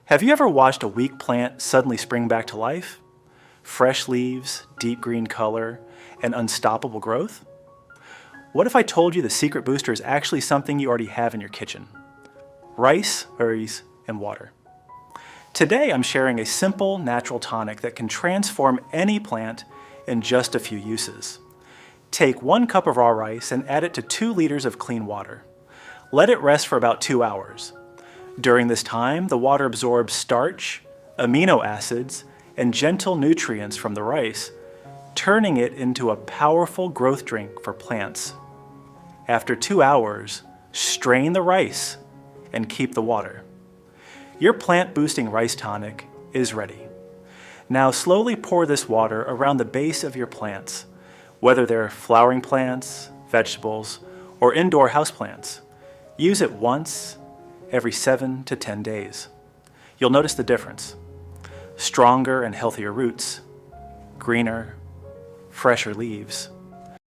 Have you ever watched a weak plant suddenly spring back to life? Fresh leaves, deep green color, and unstoppable growth? What if I told you the secret booster is actually something you already have in your kitchen? Rice, berries, and water. Today I'm sharing a simple natural tonic that can transform any plant in just a few uses. Take 1 cup of raw rice and add it to 2 liters of clean water. Let it rest for about 2 hours. During this time, the water absorbs starch, amino acids, and gentle nutrients from the rice, turning it into a powerful growth drink for plants. After 2 hours, strain the rice and keep the water. Your plant-boosting rice tonic is ready. Now slowly pour this water around the base of your plants, whether they're flowering plants, vegetables, or indoor houseplants. Use it once every 7 to 10 days. You'll notice the difference. Stronger and healthier roots, greener, fresher leaves,